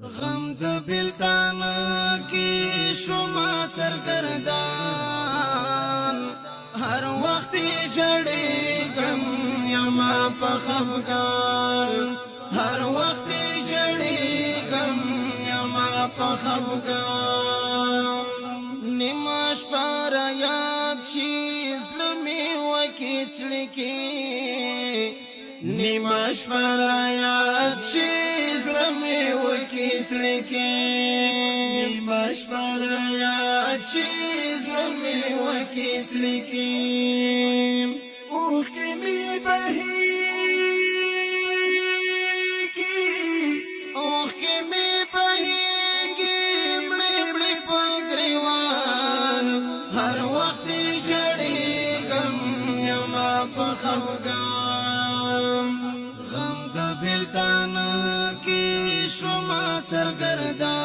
غم د بلتان کی شما سرگردان هر وقت جڑی غم یما په خفګان هر وقت جڑی غم یما په خفګان نیمش پر یاد شي زلمی وکیچلکی نیمش پر یاد شي زلمی وکیچلکی نیمش پر یاد شي زلمی وکیچلکی اوخ کی می بهیگی اوخ کی می بهیگی مړی مړی پګریوان هر وخت جړی غم یما په خفګان غم د بلتان کی شما سرګردان